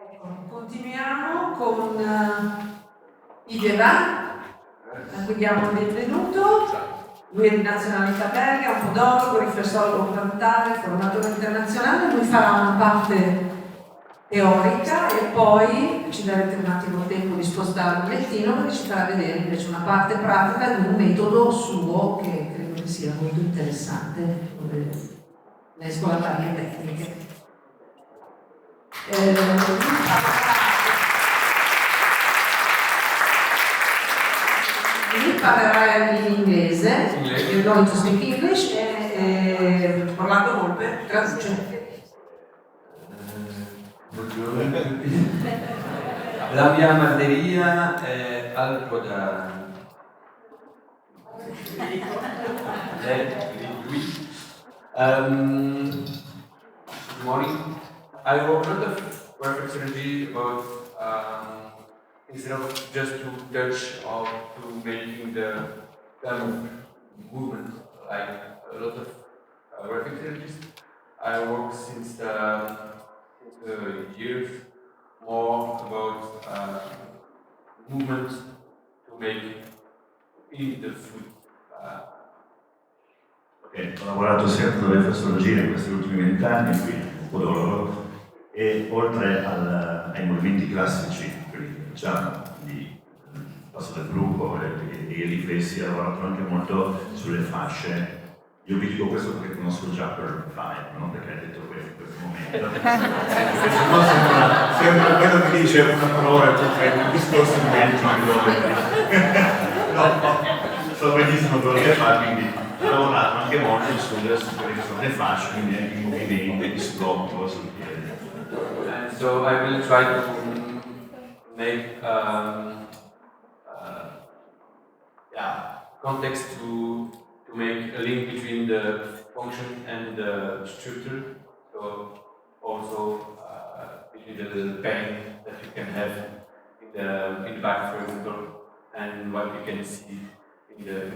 Ecco, continuiamo con Didier Vin, a cui diamo il benvenuto. Lui è di nazionalità belga, un podologo, riflessologo, plantare, formatore internazionale. Lui farà una parte teorica e poi ci darete un attimo il tempo di spostare un lettino perché ci farà vedere invece una parte pratica di un metodo suo che credo che sia molto interessante, dove unesco la varie tecniche. Lui parlerà in inglese, you're going to speak English, e Orlando Volpe traduce. La mia materia è algebra. Good morning. I work a lot of reflexology about instead of just to touch or to making the movement like a lot of reflexologists. I work since years more about movement to make in the food. Ho lavorato sempre con la riflessologia in questi ultimi 20 anni, qui un podologo, e oltre ai movimenti classici, quelli diciamo di passo del gruppo e i riflessi, ho lavorato anche molto sulle fasce. Io vi dico questo perché conosco già per Fine, non perché hai detto questo in questo momento. Perché se no sembra quello che dice una parola e tu fai un discorso in mente. No, so benissimo quello che fa, quindi ho lavorato anche molto su quelle che sono le fasce, quindi anche i movimenti di sblocco sul piede. And so I will try to make context to make a link between the function and the structure. So also between the pain that you can have in the back, for example, and what you can see in the.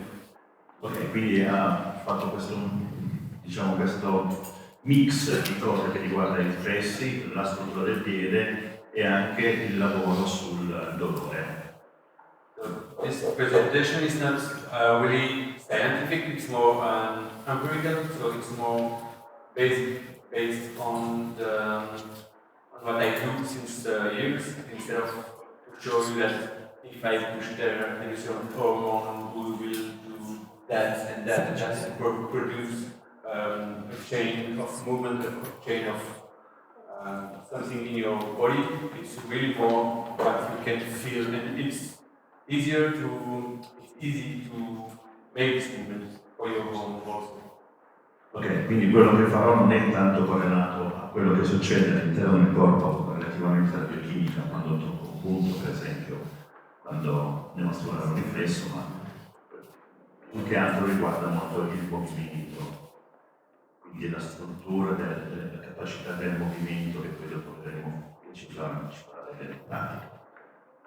Ok, quindi ha fatto questo mix di cose che riguarda i riflessi, la struttura del piede e anche il lavoro sul dolore. So this presentation is not really scientific, it's more empirical, so it's more based on what I do since years, instead of to show you that if I push there and use your hormone, we will do that and that and that, and produce a chain of movement, a chain of something in your body. It's really more what you can feel, and it's easy to make this movement for your home also. Ok, quindi quello che farò non è tanto correlato a quello che succede all'interno del corpo relativamente alla biochimica, quando tocco un punto, per esempio, quando andiamo a studiare un riflesso, ma più che altro riguarda molto il movimento, quindi la struttura, la capacità del movimento che poi dopo vedremo che ci farà vedere pratica.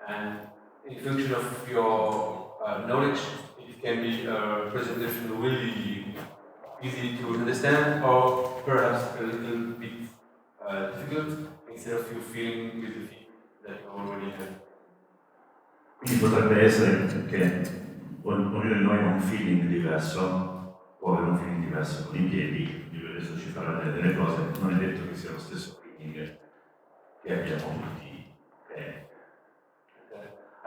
And in function of your knowledge, it can be a presentation really easy to understand, or perhaps a little bit difficult, instead of you feeling with the feet that you already have. Quindi potrebbe essere che ognuno di noi ha un feeling diverso, può avere un feeling diverso con i piedi, lui adesso ci farà vedere delle cose, non è detto che sia lo stesso feeling che abbiamo tutti.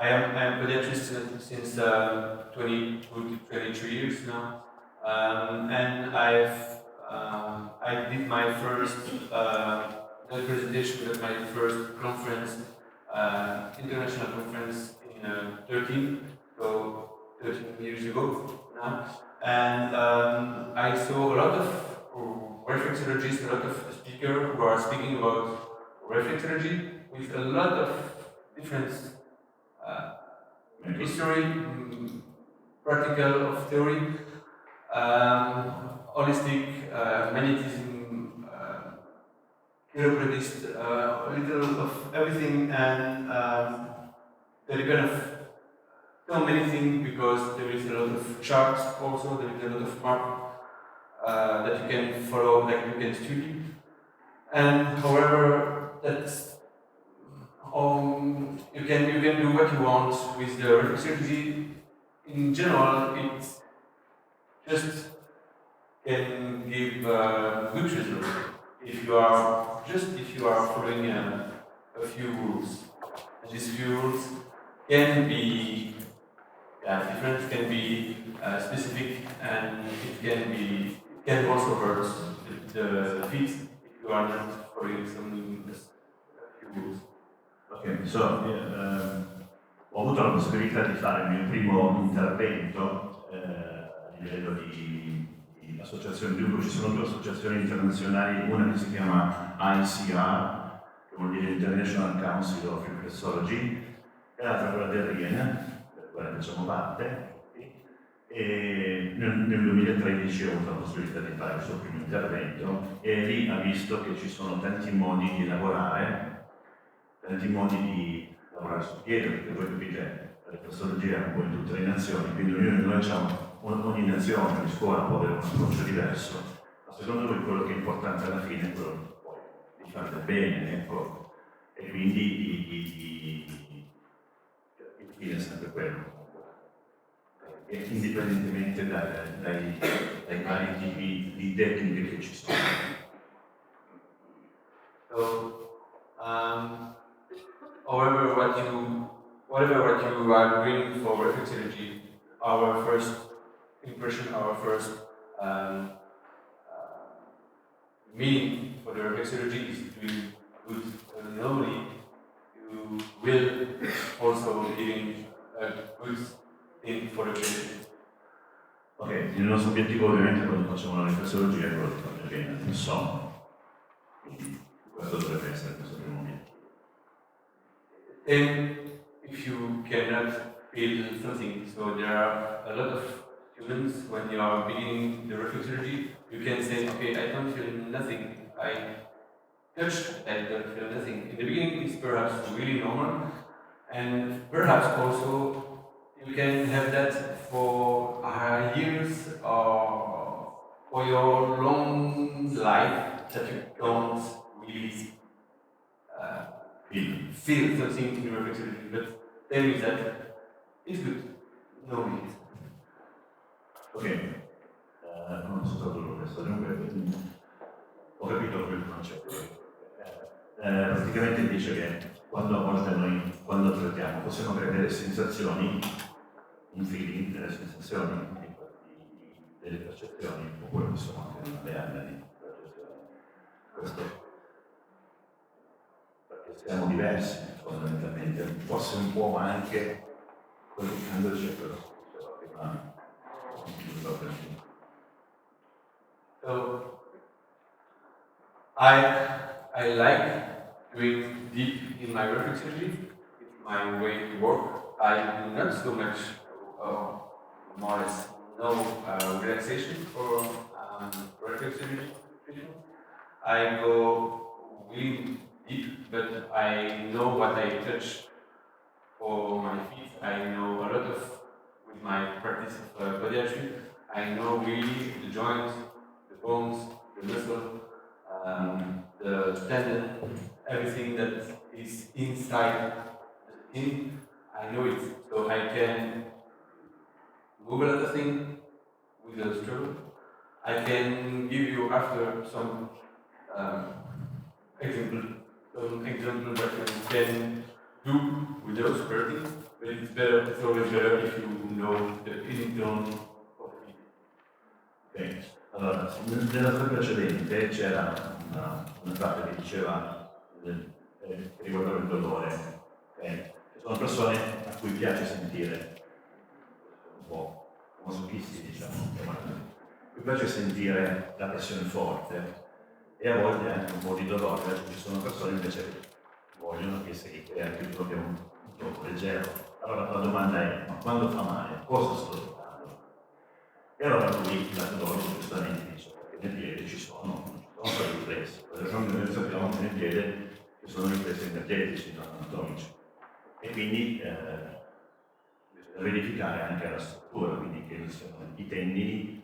I am a pediatrist since 20 to 23 years now, and I did my first presentation at my first conference, international conference in 13 years ago now, and I saw a lot of reflexologists, a lot of speakers who are speaking about reflexology with a lot of different history, practical of theory, holistic, magnetism, chiropractic, a little of everything, and there are kind of so many things, because there is a lot of charts also, there is a lot of map that you can follow, like you can study. And however, that's you can do what you want with the reflexology. In general, it just can give good results if you are following a few rules. And these few rules can be different, can be specific, and it can also hurt the feet if you are not following some few rules. Ok, ho avuto la possibilità di fare il mio primo intervento a livello di associazioni di gruppo. Ci sono due associazioni internazionali, una che si chiama ICR, che vuol dire International Council of Riflessology, e l'altra quella del RIN, per quella facciamo parte. E nel 2013 ho avuto la possibilità di fare il suo primo intervento e lì ha visto che ci sono tanti modi di lavorare sul piede, perché voi capite la riflessologia è un po' in tutte le nazioni, quindi ognuno di noi ogni nazione, ogni scuola può avere un approccio diverso, ma secondo voi quello che è importante alla fine è quello di fare del bene, ecco, e quindi il fine è sempre quello. Indipendentemente dai vari tipi di tecniche che ci sono. Whatever what you are doing for reflexology, our first impression, our first meaning for the reflexology is doing good. Normally, you will also giving a good thing for the patient. Ok, il nostro obiettivo ovviamente quando facciamo la riflessologia è quello di fare bene il sonno. Quindi questo dovrebbe essere questo primo obiettivo. And if you cannot feel something, so there are a lot of students when you are beginning the reflexology, you can say, okay, I don't feel nothing. I touch, I don't feel nothing. In the beginning, it's perhaps really normal, and perhaps also you can have that for years or for your long life that you don't really feel something in your reflexology. But tell me that it's good. No need. Ok, non so stato questo, dunque ho capito quel concetto. Praticamente dice che quando a volte noi, quando trattiamo, possiamo avere delle sensazioni, un feeling, delle sensazioni, delle percezioni, oppure possiamo anche non averne di percezioni. Questo perché siamo diversi fondamentalmente, forse un po' anche collegandoci a quello che diceva prima. So I like doing deep in my reflexology. It's my way to work. I do not so much, more or less, no relaxation for reflexology treatment. I go really deep, but I know what I touch for my feet. I know a lot of, with my practice of podiatry, I know really the joints, the bones, the muscle, the tendon, everything that is inside the skin. I know it, so I can move a lot of things with the stroke. I can give you after some example that you can do without spreading, but it's always better if you know the internal of it. Ok, allora, nella slide precedente c'era una frase che diceva che riguardava il dolore. Okay? Ci sono persone a cui piace sentire, un po' masochisti diciamo, a cui piace sentire la pressione forte e a volte anche un po' di dolore, ci sono persone invece che vogliono che si crea più proprio un tocco leggero. Allora la domanda è, ma quando fa male, cosa sto trovando? E allora lui, la podologo, giustamente dice, perché nel piede ci sono i riflessi. Noi sappiamo che nel piede ci sono riflessi energetici, non anatomici. E quindi bisogna verificare anche la struttura, quindi che siano i tendini,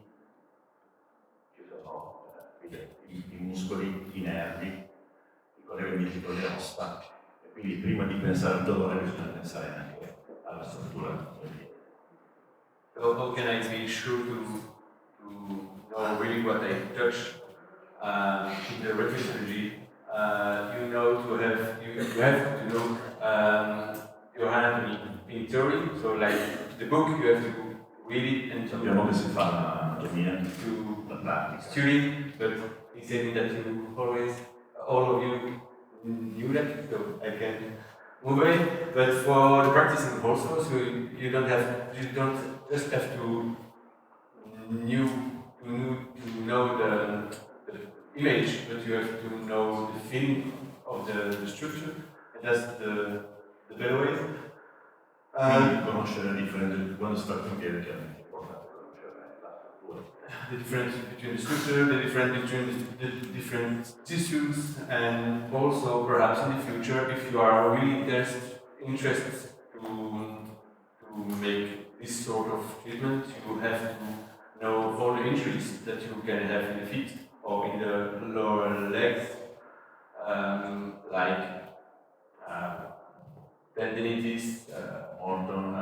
ci sono i muscoli, i nervi, i collegamenti con le ossa, Quindi prima di pensare al dolore bisogna pensare anche alla struttura. So how can I be sure to know really what I touch in the reflexology? You know to have you have to know your anatomy in theory. So like the book, you have to read it and Sappiamo che si fa l'anatomia to la pratica. study, but he said that you always, all of you knew that, so I can move away. But for the practicing also, so you don't just have to know the image, but you have to know the feeling of the structure, and that's the better way. Quindi conoscere la differenza quando si fa il piede, chiaramente è importante conoscere la struttura. The difference between the structure, the difference between the different tissues, and also perhaps in the future, if you are really interested to make this sort of treatment, you have to know all the injuries that you can have in the feet or in the lower legs, like tendinitis, morton,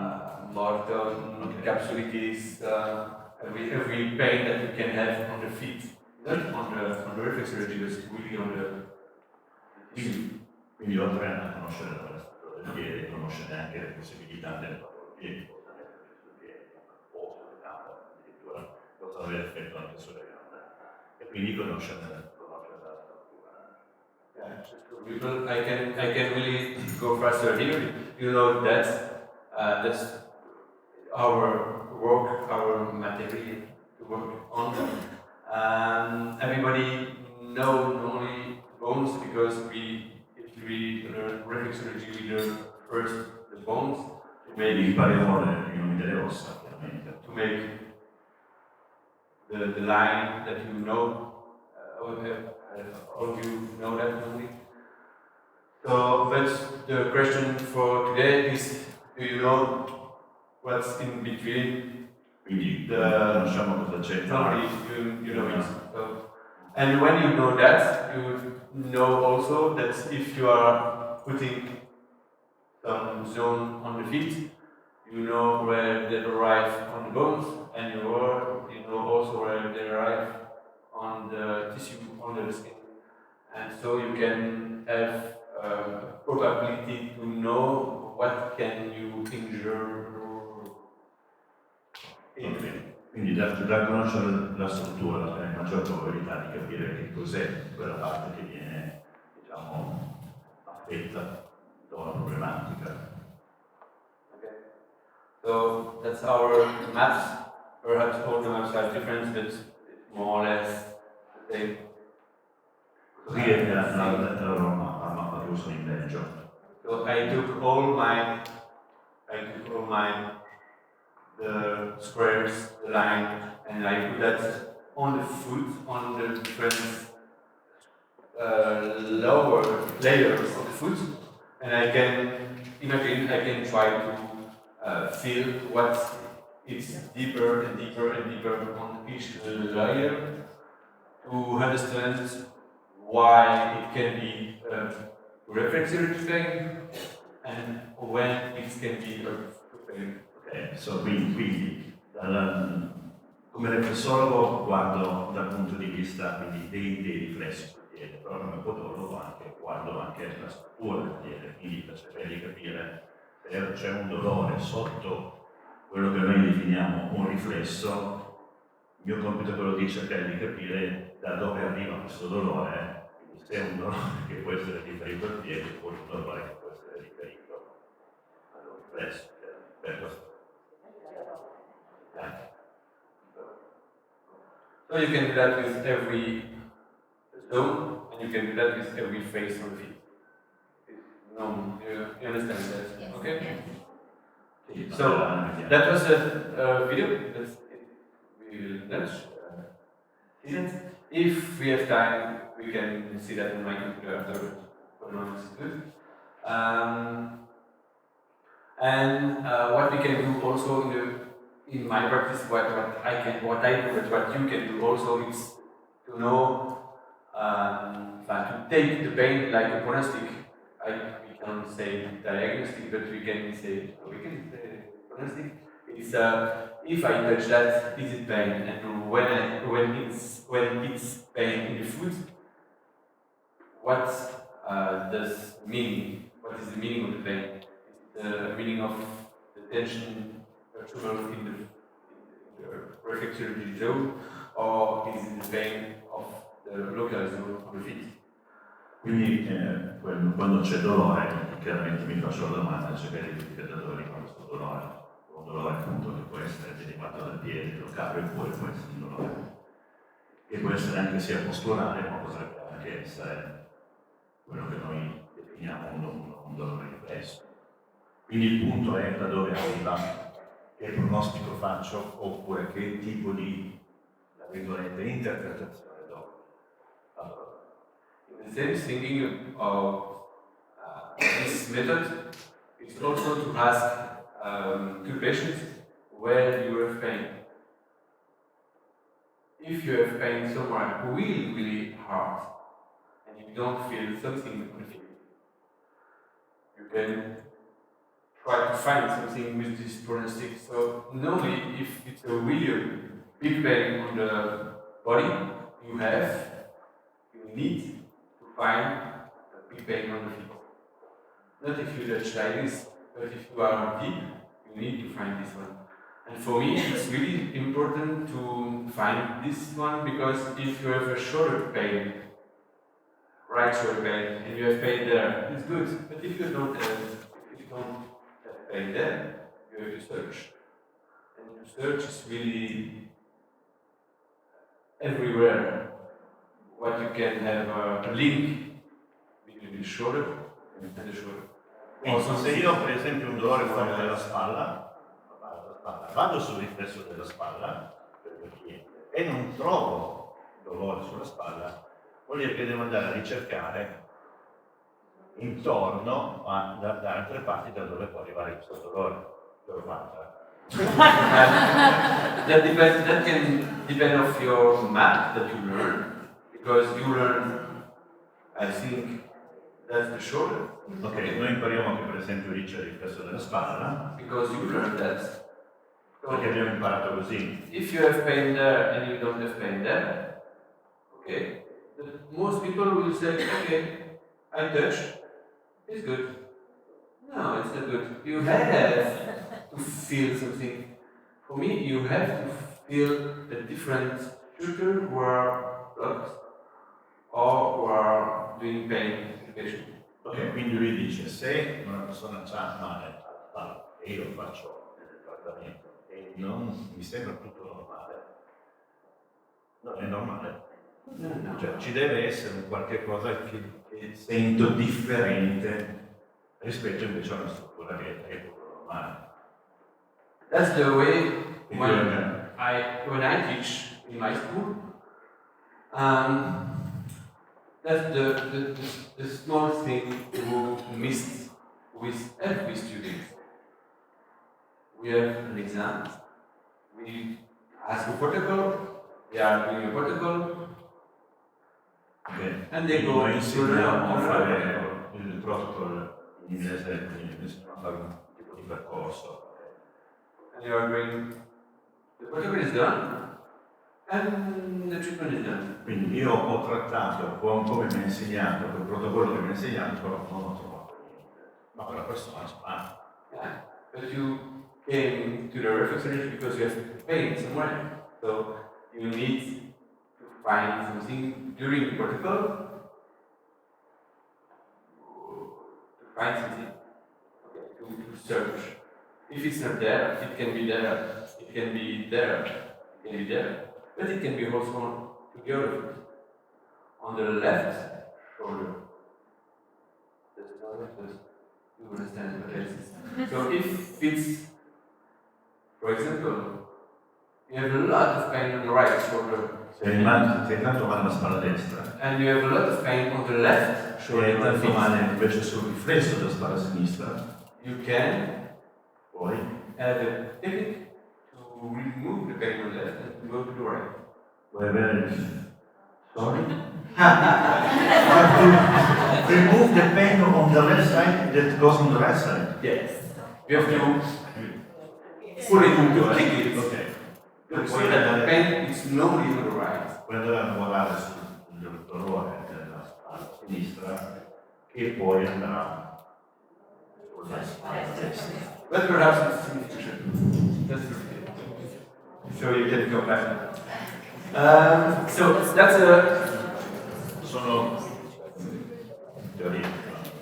capsulitis, every pain that you can have on the feet, not on the reflexology, but really on the tissue. Quindi oltre a conoscere la struttura del piede, conoscere anche le possibilità del piede, sul piede, posto, le gambe, addirittura possono avere effetto anche sulle gambe. E quindi conoscere la struttura. Yeah, just for people, I can really go faster here. You know that that's our work, our material to work on. Everybody knows only bones because if we learn reflexology, we learn first the bones to Quindi make impariamo i nomi delle ossa, chiaramente. to make the line that you know. All of you know that only. So, but the question for today is: do you know what's in between? Quindi conosciamo cosa c'è tra You know it. So, and when you know that, you know also that if you are putting some zone on the feet, you know where they arrive on the bones, and you know also where they arrive on the tissue under the skin. And so you can have probability to know what can you injure in. Quindi da conoscere la struttura c'è maggior probabilità di capire che cos'è quella parte che viene, diciamo, affetta da una problematica. Okay. So that's our maps. Perhaps all the maps are different, but it's more or less the same. Così è la mappa che usano in Belgio. So I took all the squares, the line, and I put that on the foot, on the different lower layers of the foot, and I can imagine, I can try to feel what is deeper and deeper and deeper on each layer to understand why it can be reflexology pain and when it can be a pain. Okay, so quindi come riflessologo guardo dal punto di vista dei riflessi sul piede, però come podologo guardo anche la struttura del piede, quindi per cercare di capire se c'è un dolore sotto quello che noi definiamo un riflesso. Il mio compito è quello di cercare di capire da dove arriva questo dolore, quindi se è un dolore che può essere riferito al piede o un dolore che può essere riferito al riflesso. So you can do that with every zone, and you can do that with every face on the feet. No, you understand that? Yes. Okay? Yes. So that was a video. That's it. We will lunch. If we have time, we can see that on my computer afterwards. For now, it's good. And what we can do also in my practice, what I do, but what you can do also is to know, to take the pain like a pronostic. We can don't say diagnostic, but we can say diagnostic. It's if I touch that, is it pain? And when it's pain in the foot, what does mean? What is the meaning of the pain? Is it the meaning of the tension or tumor in the reflexology zone, or is it the pain of the local zone of the feet? Quindi quando c'è dolore, chiaramente mi faccio la domanda, c'è che dolore con questo dolore, un dolore appunto che può essere derivato dal piede, locale, oppure può essere un dolore che può essere anche sia posturale, ma potrebbe anche essere quello che noi definiamo un dolore riflesso. Quindi il punto è da dove arriva, che pronostico faccio, oppure che tipo di, tra virgolette, interpretazione do. Allora, The same thinking of this method is also to ask to patients where you have pain. If you have pain somewhere really hard and you don't feel something on the feet, you can try to find something with this prognostic. So normally, if it's a really big pain on the body you need to find a big pain on the feet. Not if you touch like this, but if you are deep, you need to find this one. And for me, it's really important to find this one, because if you have a shoulder pain, right shoulder pain, and you have pain there, it's good. But if you don't have pain there, you have to search. And to search is really everywhere. What you can have a link between the shoulder and the shoulder. quindi se io per esempio ho un dolore forte della spalla, vado sul riflesso della spalla per il cliente e non trovo dolore sulla spalla, vuol dire che devo andare a ricercare intorno da altre parti da dove può arrivare questo dolore. Devo fatta. That can depend on your map that you learn, because you learn, I think, that's the shoulder. Ok, noi impariamo che per esempio lì c'è il riflesso della spalla, Because you learn that. perché abbiamo imparato così. If you have pain there and you don't have pain there, okay, most people will say, okay, I touch, it's good. No, it's not good. You have to feel something. For me, you have to feel a different structure who are blocked or who are doing pain to the patient. Ok, quindi lui dice, se una persona ha male alla spalla e io faccio il trattamento e non mi sembra tutto normale, non è normale. No. Cioè ci deve essere un qualche cosa che sento differente rispetto invece a una struttura che è tutto normale. That's the way when I teach in my school. That's the small thing we missed with every student. We have an exam, we ask a protocol, they are doing a protocol, Okay. and they go Noi insegniamo a to fare il protocollo in inglese, quindi insegniamo a fare un tipo di percorso. and you are doing, the protocol is done, and the treatment is done. Quindi io ho trattato come mi ha insegnato, quel protocollo che mi ha insegnato, però non ho trovato niente. Ma quella persona ci fa. Yeah, but you came to the reflexology because you have pain somewhere. So you need to find something during the protocol to find something, okay, to search. If it's not there, it can be there, it can be there, it can be there, but it can be also to the other foot. On the left shoulder. That's not it, but you understand what it is. So if it's, for example, you have a lot of pain on the right shoulder, Se hai tanto male alla spalla destra, and you have a lot of pain on the left se shoulder, hai tanto male invece sul riflesso della spalla sinistra, you can poi have a technique to remove the pain on the left and to go to the right. puoi avere Sorry? Remove the pain on the left side that goes on the right side. Yes. You have to put it into a ticket. Ok. So that the pen is normally on the right. Puoi andare a lavorare sul dolore della spalla sinistra e poi andrà sulla spalla destra. But perhaps it's insufficient. That's okay. So you can go back. So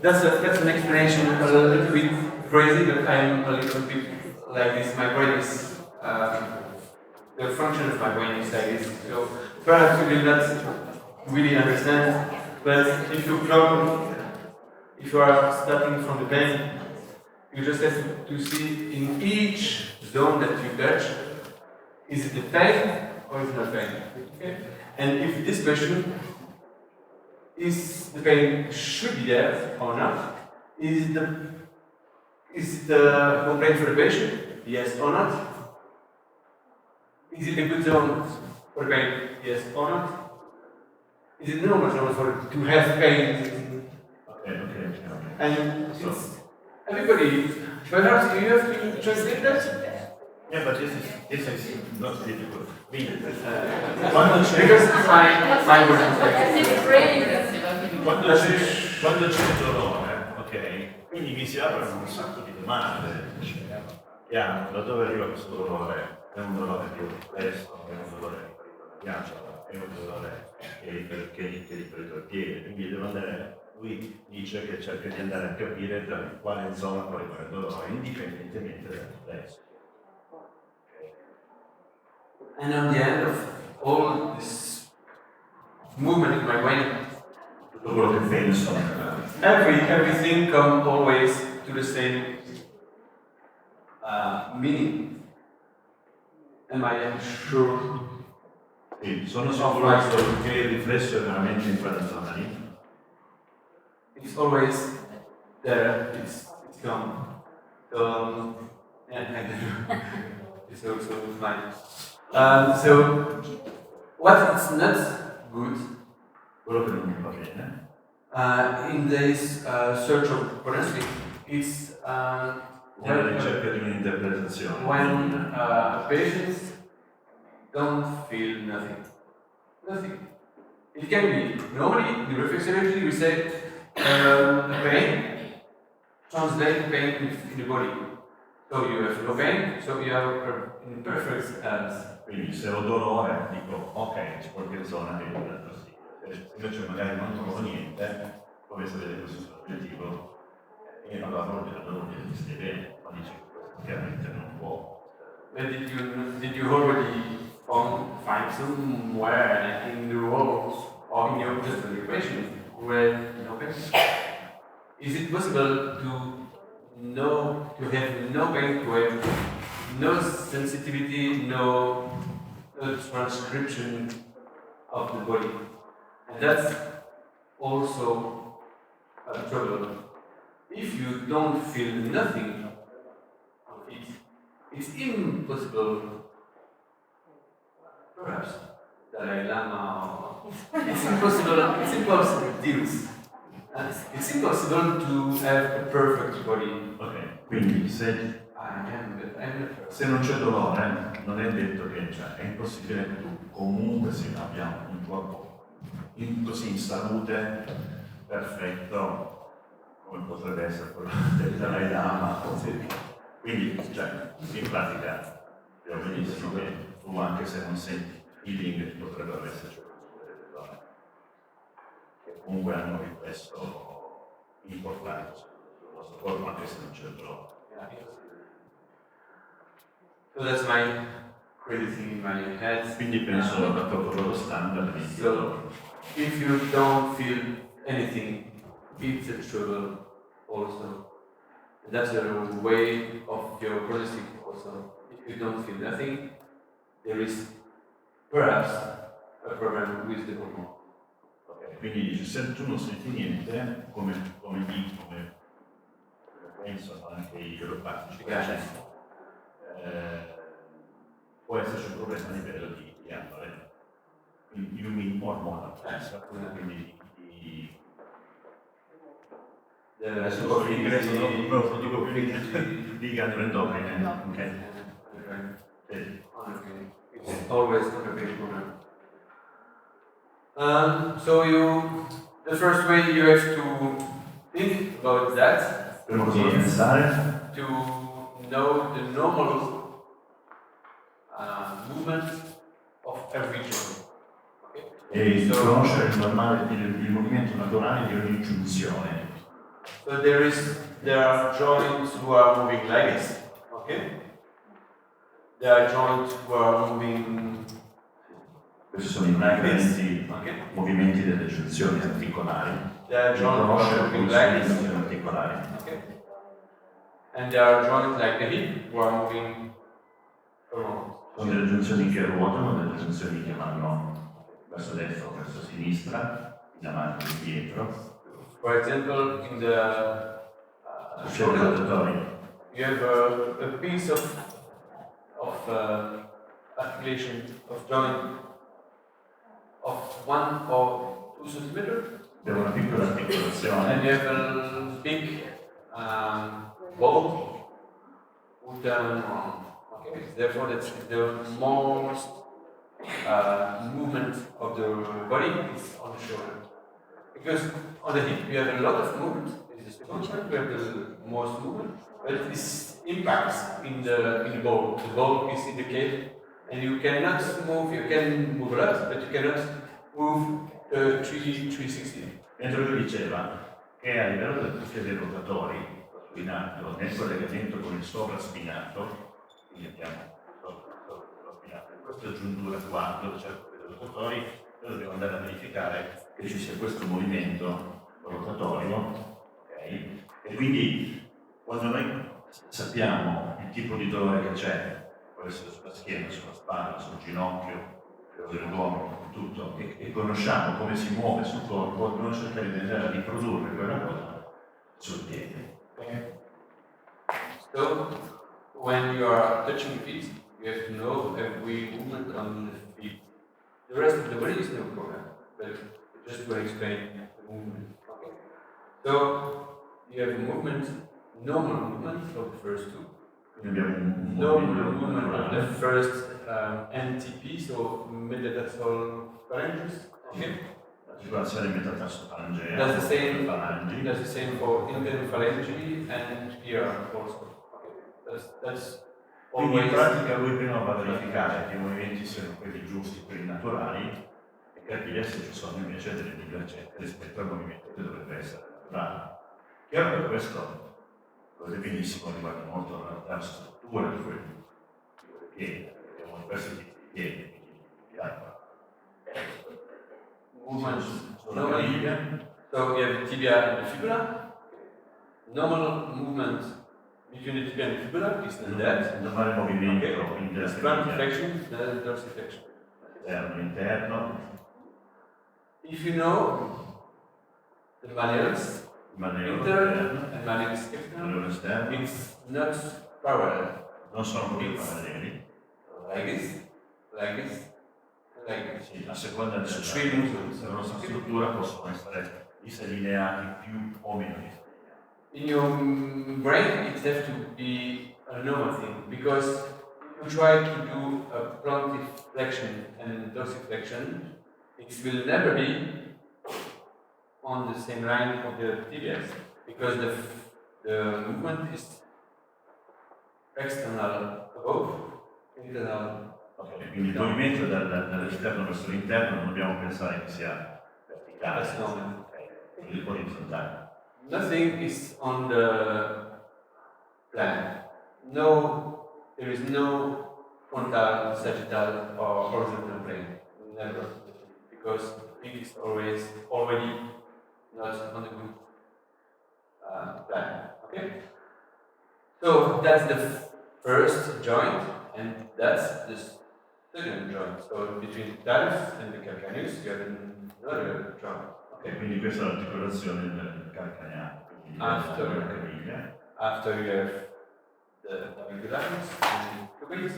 that's an explanation a little bit crazy, but I'm a little bit like this. My brain is the function of my brain is like this. So perhaps you will not really understand, but if you are starting from the pain, you just have to see in each zone that you touch, is it the pain or is it not pain? Okay? And if this question is the pain should be there or not, is it the complaint for the patient? Yes or not? Is it a good zone for the pain? Yes or not? Is it normal zone to have pain? Okay. And it's everybody, perhaps you have to translate that? Yeah, but this is not difficult. Because my word Quando c'è dolore, ok? Quindi mi si aprono un sacco di domande. Chiaro, da dove arriva questo dolore? È un dolore più riflesso, è un dolore che piace, è un dolore che ripeto il piede. Quindi devo andare, lui dice che cerca di andare a capire da quale zona può arrivare il dolore, indipendentemente dal riflesso. And at the end of all this movement in my brain, Tutto quello che penso, everything comes always to the same meaning. Am I sure? sì, sono sicuro che il riflesso è veramente in quella zona lì. It's always there. It's gone. It's also fine. So what is not good Quello che non mi va bene. in this search of honesty is Nella ricerca di un'interpretazione. when patients don't feel nothing. Nothing. It can be, normally in reflexology we say pain, translate pain in the body. So you have no pain, so you have in perfect hands. Quindi se ho dolore dico ok, c'è qualche zona che mi dà fastidio. Se invece magari non trovo niente, come sapete questo è l'obiettivo, e allora non mi stai bene, ma dici che questo chiaramente non può. But did you already find somewhere in the world or in your just occupation where no pain? Is it possible to have no pain, to have no sensitivity, no transcription of the body? And that's also a trouble. If you don't feel nothing of it, it's impossible, perhaps, Dalai Lama, it's impossible, it's impossible to have a perfect body. Ok, quindi se non c'è dolore, non è detto che è impossibile che tu comunque abbia un corpo così in salute, perfetto, come potrebbe essere quello del Dalai Lama. Quindi, in pratica, abbiamo benissimo che tu, anche se non senti feeling, potrebbero esserci delle zone che comunque hanno un riflesso importante sul nostro corpo, anche se non c'è il dolore. So that's my crazy thing in my head. Quindi penso al protocollo standard di So if you don't feel anything, it's a trouble also. And that's a way of your processing also. If you don't feel nothing, there is perhaps a problem with the hormone. Okay. Quindi dice, se tu non senti niente, come penso anche i chiroprattici, può esserci un problema a livello di andare. You mean ormonal, quindi adesso con l'ingresso non dico più ligando endocrine, ok? It's always on the page program. So the first way you have to think about that Prima cosa da pensare to know the normal movement of every joint. è conoscere il movimento naturale di ogni giunzione. So there are joints who are moving like this, okay? There are joints who are moving Questi sono i movimenti delle giunzioni articolari. Conoscere le giunzioni articolari. Okay. And there are joints like the hip who are moving around. Sono delle giunzioni che ruotano, delle giunzioni che vanno verso destra o verso sinistra, in avanti e indietro. For example, in the shoulder, you have a piece of articulation of joint of 1 or 2 centimeters. Abbiamo una piccola articolazione. And you have a big bone who turn on. Okay, therefore that's the most movement of the body is on the shoulder. Because on the hip we have a lot of movement. This is the second one, we have the most movement, but this impacts in the ball. The ball is in the cave, and you cannot move. You can move a lot, but you cannot move 360. Mentre lui diceva che a livello del cuffia dei rotatori, lo spinato, nel collegamento con il sovraspinato, quindi abbiamo lo spinato, in questa giuntura qua, dove c'è il cuffia dei rotatori, noi dobbiamo andare a verificare che ci sia questo movimento rotatorio, okay? E quindi quando noi sappiamo il tipo di dolore che c'è, può essere sulla schiena, sulla spalla, sul ginocchio, dell'uomo, tutto, e conosciamo come si muove sul corpo, dobbiamo cercare di andare a riprodurre quella cosa sul piede. Okay. So, when you are touching feet, you have to know every movement on the feet. The rest of the body is no problem, but just to explain the movement. Okay. So, you have a movement, normal movement of the first two. Normal movement of the first MTP, so metatarsophalangeus. Okay. L'articolazione metatarsofarangea. That's the same for interphalange and here also. Okay. That's Quindi in pratica lui prima va a verificare che i movimenti siano quelli giusti, quelli naturali, e capire se ci sono invece delle divergenze rispetto al movimento che dovrebbe essere naturale. Chiaro che questo lo vede benissimo, riguarda molto la struttura di quel piede, abbiamo diversi tipi di piedi, So you have the tibia and the fibula. Normal movement between the tibia and the fibula is that. Normale movimento Plantarflexion, the dorsiflexion. Interno. If you know the malleolus, intern and malleolus extern, it's not parallel. Non sono proprio paralleli. Like this, like this. Sì, a seconda della nostra struttura possono essere disalineati più o meno disalineati. In your brain, it has to be a normal thing, because if you try to do a plantarflexion and dorsiflexion, it will never be on the same line of the tibias, because the movement is external above, internal. Okay, quindi il movimento dall'esterno verso l'interno non dobbiamo pensare che sia verticale, quindi orizzontale. Nothing is on the plan. No, there is no frontal, sagittal, or horizontal plane. Never, because it is always already not on the good plan. Okay. So that's the first joint, and that's the second joint. So between the talus and the calcaneus, you have another joint. Okay, quindi questa è l'articolazione del calcaneale. After you have the navigularis and cubitus.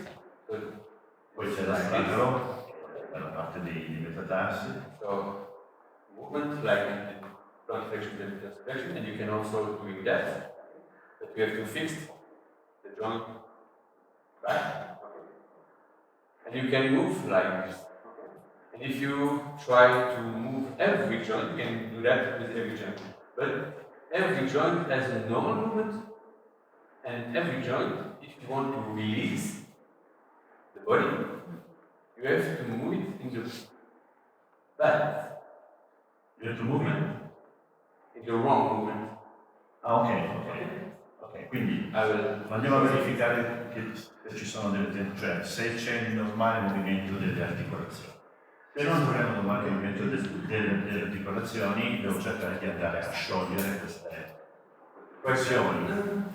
Poi c'è la strano. dalla parte dei metatarsi. So movement like in the front flexion and flexion, and you can also do that. But you have to fix the joint back. And you can move like this. And if you try to move every joint, you can do that with every joint. But every joint has a normal movement, and every joint, if you want to release the body, you have to move it in the back. You have to move it? In the wrong movement. Ah, ok, quindi andiamo a verificare se ci sono cioè se c'è il normale movimento delle articolazioni. Se non troviamo il normale movimento delle articolazioni, devo cercare di andare a sciogliere queste pressioni.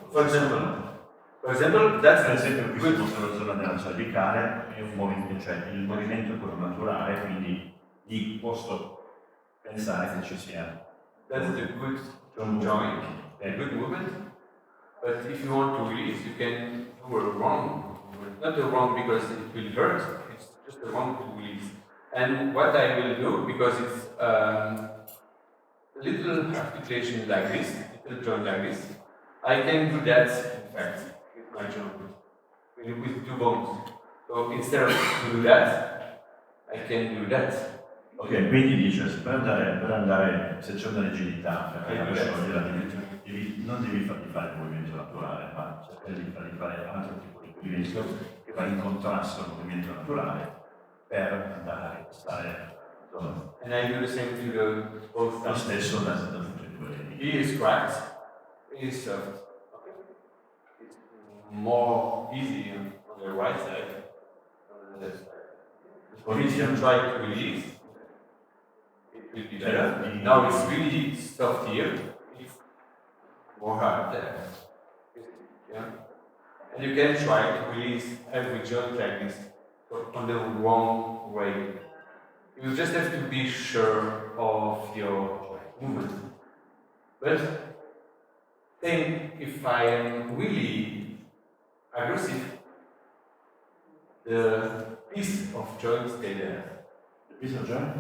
For example, that's Per esempio qui si mostra la zona della cervicale, è un movimento, cioè il movimento è quello naturale, quindi posso pensare che ci sia. That's the good joint, a good movement. But if you want to release, you can do a wrong movement. Not a wrong because it will hurt, it's just a wrong to release. And what I will do, because it's a little articulation like this, little joint like this, I can do that, in fact, with my joint, with two bones. So instead of do that, I can do that. Ok, quindi dice, per andare se c'è una rigidità, per scioglierla, non devi fargli fare il movimento naturale, ma cercare di fargli fare altro tipo di movimento che va in contrasto al movimento naturale per andare a stare. And I do the same to the both Lo sides. stesso da tutti e due. He is cracked, he is soft. Okay. It's more easy on the right side than on the left side. But if you try to release, it will be better. Now it's really soft here, it's more hard there. Yeah? And you can try to release every joint like this, but on the wrong way. You just have to be sure of your movement. But then if I am really aggressive, the piece of joint stay there. The piece of joint?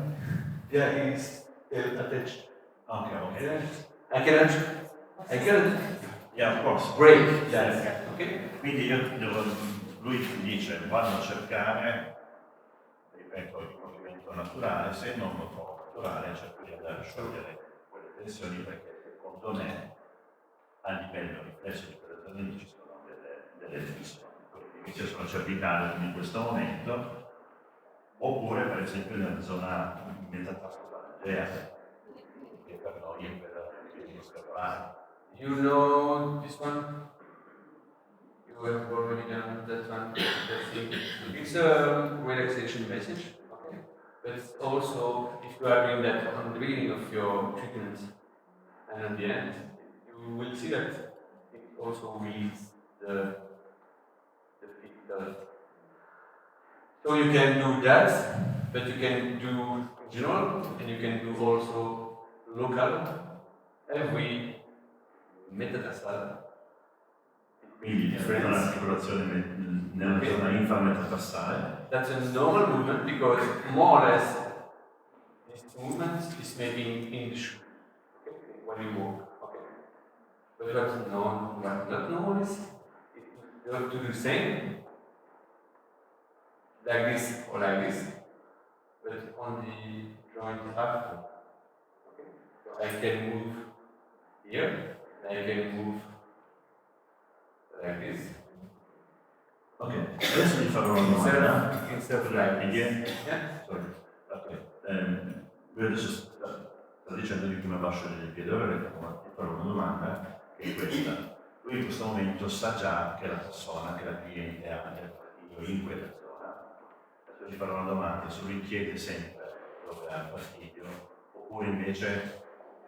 Yeah, it's still attached. Okay. I cannot Yeah, of course. break that. Okay? Quindi lui dice, vanno a cercare, ripeto, il movimento naturale, se non lo trovo naturale cerco di andare a sciogliere quelle tensioni perché secondo me a livello riflesso di quelle zone ci sono delle tensioni, quindi sia sulla cervicale come in questo momento, oppure per esempio nella zona metatarsofaringea, che per noi è quella che scapolare. You know this one? You have already done that one. It's a relaxation message, okay? But also, if you are doing that on the beginning of your treatment and at the end, you will see that it also relieves the feet. So you can do that, but you can do general and you can do also local. Every metatarsale. Quindi differente l'articolazione nella zona inframetatarsale. That's a normal movement because more or less this movement is maybe in the shoe, okay, when you walk. Okay. But what's not normal is you have to do the same, like this or like this, but on the joint after. Okay. So I can move here, and I can move like this. Ok, adesso vi farò una domanda. Instead of like this. Yeah. Sorry. Okay. Lui adesso sta dicendo di come va a sciogliere il piede, ora vi farò una domanda che è questa. Lui in questo momento sa già che la persona, che la cliente ha del fastidio in quella zona. Adesso vi farò una domanda, se lui chiede sempre dove ha il fastidio, oppure invece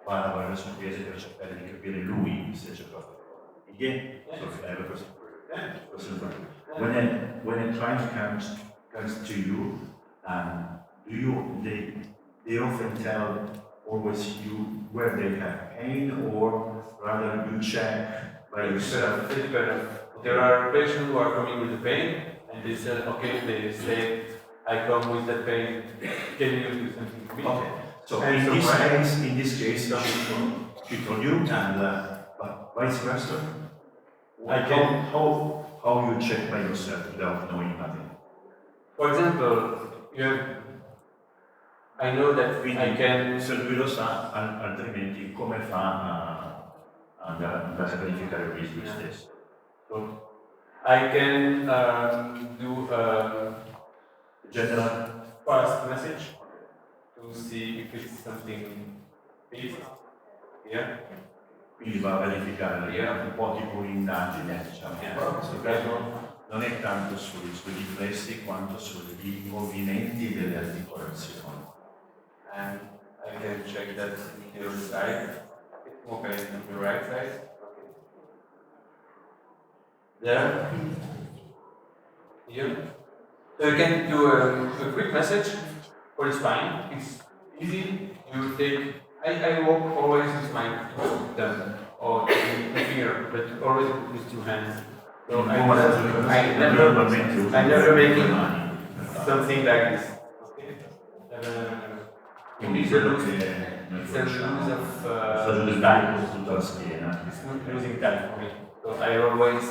va a lavorare sul piede per cercare di capire lui se c'è qualcosa. Yeah. Sorry, I have a question. When a client comes to you, they often tell always you where they have pain, or rather you check by yourself? There are patients who are coming with the pain, and they say, I come with the pain, can you do something for me? Okay. So And in so this case, she told you, and vice versa. I can. How you check by yourself without knowing nothing? For example, I know that I can. Se lui lo sa, altrimenti come fa a andare a verificare lui stesso? So I can do a General. fast message to see if it's something fixed here. Quindi va a verificare un po' tipo un'indagine, diciamo. In questo caso non è tanto sui riflessi quanto sui movimenti delle articolazioni. And I can check that the other side. It's more pain on the right side. There. Here. So you can do a quick message for the spine. It's easy. You take. I walk always with my thumb or the finger, but always with two hands. So I never making something like this. It's a lose of time. It's not losing time for me. So I always,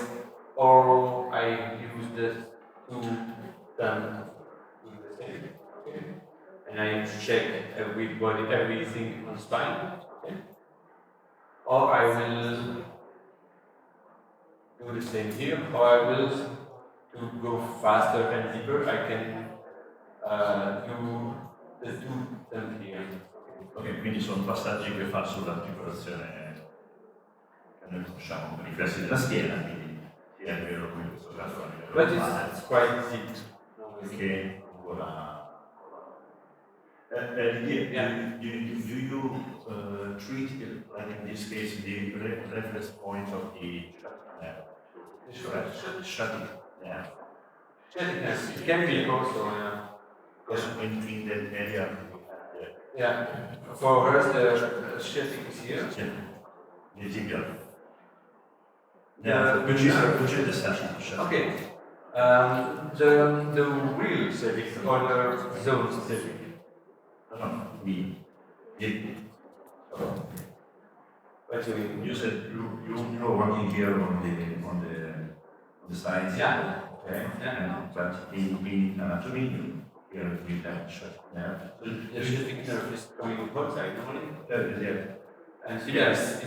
or I use the two thumbs to do the same. Okay. And I check everything on spine. Okay. Or I will do the same here, or I will, to go faster and deeper, I can do the two thumbs here. Ok, quindi sono passaggi che fa sull'articolazione che noi conosciamo come riflessi della schiena, quindi sì, è vero come in questo caso a livello But globale, it's quite deep. perché ancora Didier, do you treat it, like in this case, the reference point of the shutting nerve? Yes, it can be also, Because in that area, yeah. For us, the shifting is here. visibile. Which is the section to shut. Okay. The real civic or the zone civic. What do you mean? You said you are working here on the sides. Yeah. Okay. Yeah. But in anatomy, here we have shut nerve. The shifting nerve is coming on both sides normally. Yeah. And yes,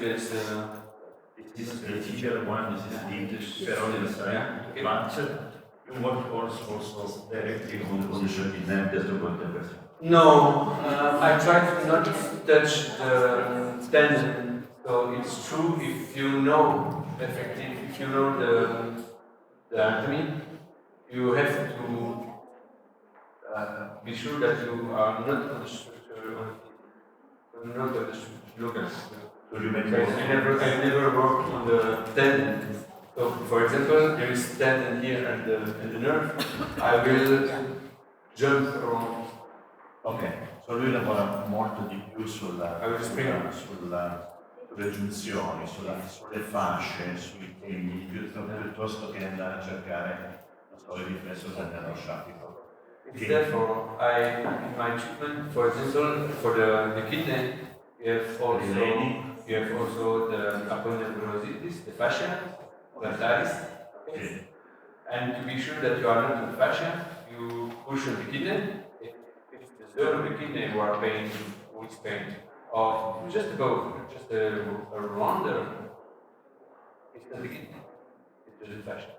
This is the tibial one, this is the femoral side. Yeah. Okay. But you work also directly on the shutting nerve, just to go the person. No, I try to not touch the tendon. So it's true if you know effective, if you know the anatomy, you have to be sure that you are not on the structure on not on the local structure. So you make I never work on the tendon. So for example, there is tendon here and the nerve. I will jump around. Ok, so lui lavora molto di più sulle giunzioni, sulle fasce, sui temi, piuttosto che andare a cercare il riflesso del nervo sciatico. Therefore, in my treatment, for example, for the kidney, you have also the aponeurosis, the fascia, plantaris. Okay. And to be sure that you are not in the fascia, you push on the kidney. The zone of the kidney you are pain, with pain, or just above, just around it's not the kidney, it's the fascia.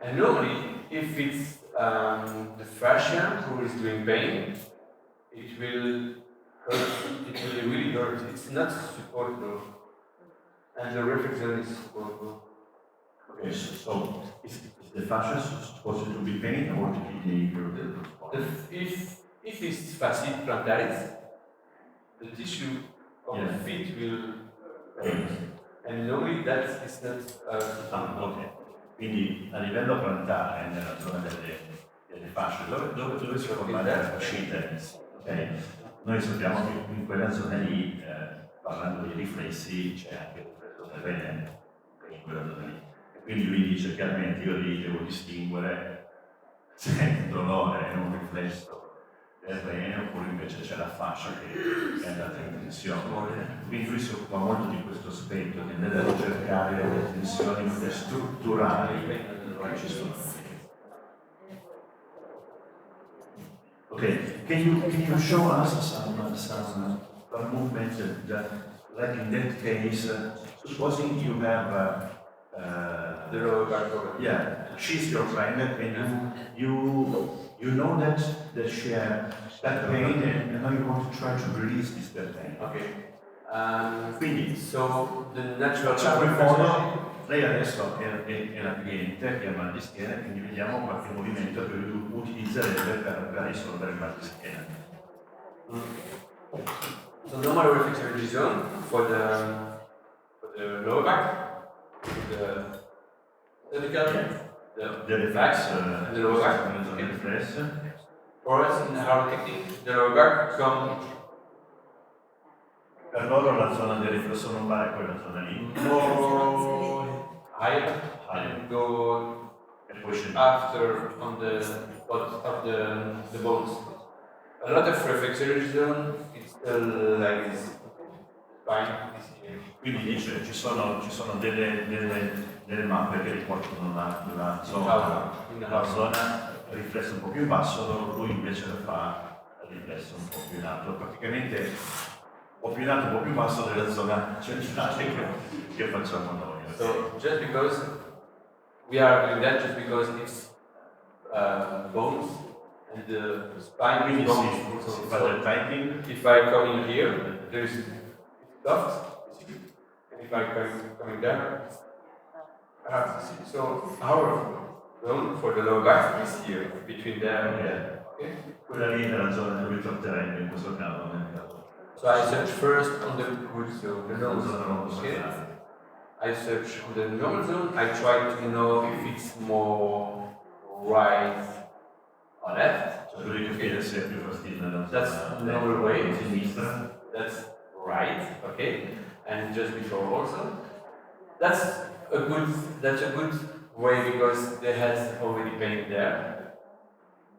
And normally, if it's the fascia who is doing pain, it will hurt, it will really hurt, it's not supportable, and the reflex zone is supportable. Okay, so is the fascia supposed to be pain or the kidney? If it's facet plantaris, the tissue of the feet will pain. And normally that is not ok. Quindi a livello plantare, nella zona delle fasce, dove si forma la fascite, okay? Noi sappiamo che in quella zona lì, parlando di riflessi, c'è anche il riflesso terreno, in quella zona lì. E quindi lui dice chiaramente io lì devo distinguere se il dolore è un riflesso del rene oppure invece c'è la fascia che è andata in tensione. Quindi lui si occupa molto di questo aspetto, di andare a ricercare le tensioni strutturali che ci sono. Okay, can you show us some movements that, like in that case, supposing you have The lower back problem. yeah, she's your friend and you know that she had that pain and now you want to try to release this pain. Okay. Quindi, So the natural facciamo in modo, lei adesso è la cliente che ha mal di schiena, quindi vediamo qualche movimento che lui utilizzerebbe per risolvere il mal di schiena. So normal reflexology zone for the lower back, the cervical, The reflex, and the lower back. the reflex. For us in our technique, the lower back come Per loro la zona del riflesso lombare è quella zona lì. more higher and go E poi scende. after on the spot of the bones. A lot of reflexology zone is still like this. Spine is here. Quindi dice ci sono delle mappe che riportano la zona riflesso un po' più in basso, lui invece lo fa riflesso un po' più in alto. Praticamente un po' più in alto, un po' più in basso della zona centrale che facciamo noi. So just because we are doing that, just because it's bones and the spine Quindi is bones. si fa del typing. If I come in here, there is soft. And if I come down, so our zone for the lower back is here, between there and there. Okay? Quella lì è la zona dove tratterebbe in questo caso. So I search first on the good zone, the normal zone. Okay? I search on the normal zone. I try to know if it's more right or left. Cioè lui capire se è più fastidio nella That's zona the normal way. sinistra. That's right. Okay. And just before also. That's a good way because there has already pain there.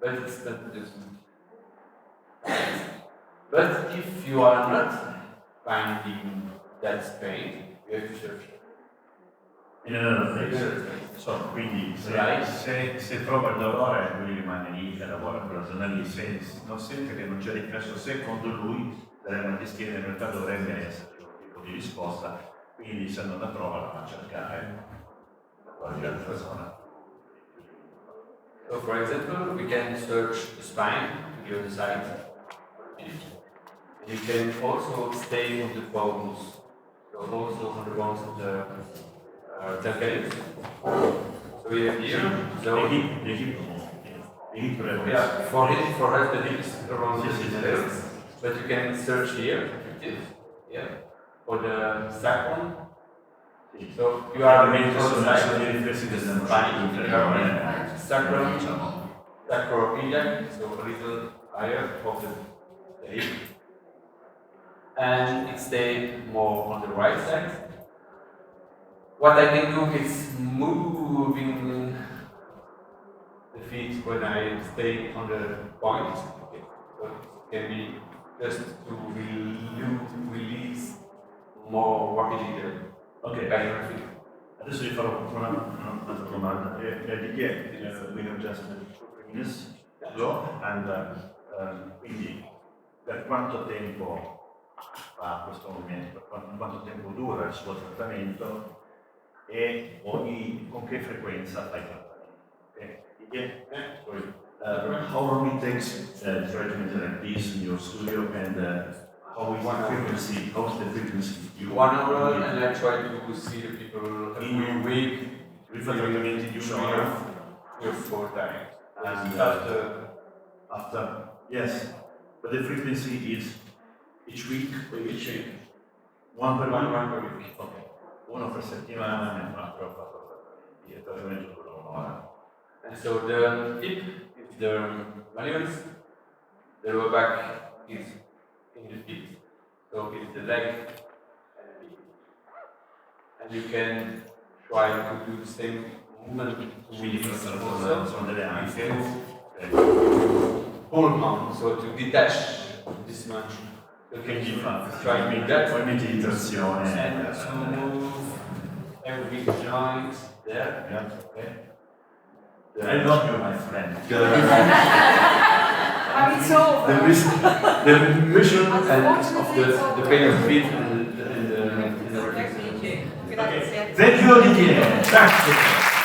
But it's not just. But if you are not finding that pain, you have to search. In another place. So, quindi se trova il dolore lui rimane lì e lavora quella zona lì, se non sente che non c'è riflesso secondo lui sarebbe mal di schiena, in realtà dovrebbe essere un tipo di risposta, quindi se non la trova la fa cercare qualche altra zona. So for example, we can search the spine to the other side. And you can also stay on the bones. So also on the bones of the temperatures. So we have here, so The hip yeah, for us the hip is around the legs, but you can search here, yeah, for the sacrum. So you are on the spine, sacrum, sacroiliac, so a little higher of the hip, and it stays more on the right side. What I can do is moving the feet when I stay on the point. Okay. So it can be just to release more rapidly the pain of the feet. Adesso vi farò un'altra domanda. Didier, we have just 2 minutes ago, and quindi per quanto tempo fa questo movimento, per quanto tempo dura il suo trattamento e con che frequenza fa i trattamenti? Okay. How long it takes treatment like this in your studio and how's the frequency? 1 hour, and I try to see the people every week. Vi fa trattamenti di un'ora? 3 or 4 times. And after, yes, but the frequency is each week? Each week. One per One week. Okay. Uno per settimana, ne ho fatto il trattamento dura un'ora. And so the hip is the manuals, the lower back is in the feet, so it's the leg and the feet. And you can try to do the same movement Quindi questa sono delle anche. Hold on, so to detach this much. So Quindi fa try to make that movimenti di trazione. and so move every joint there. Yeah. Okay. I love you, my friend. But it's over. The measurement of the pain of feet and the Tecniche. Grazie. Thank you, Didier. Grazie.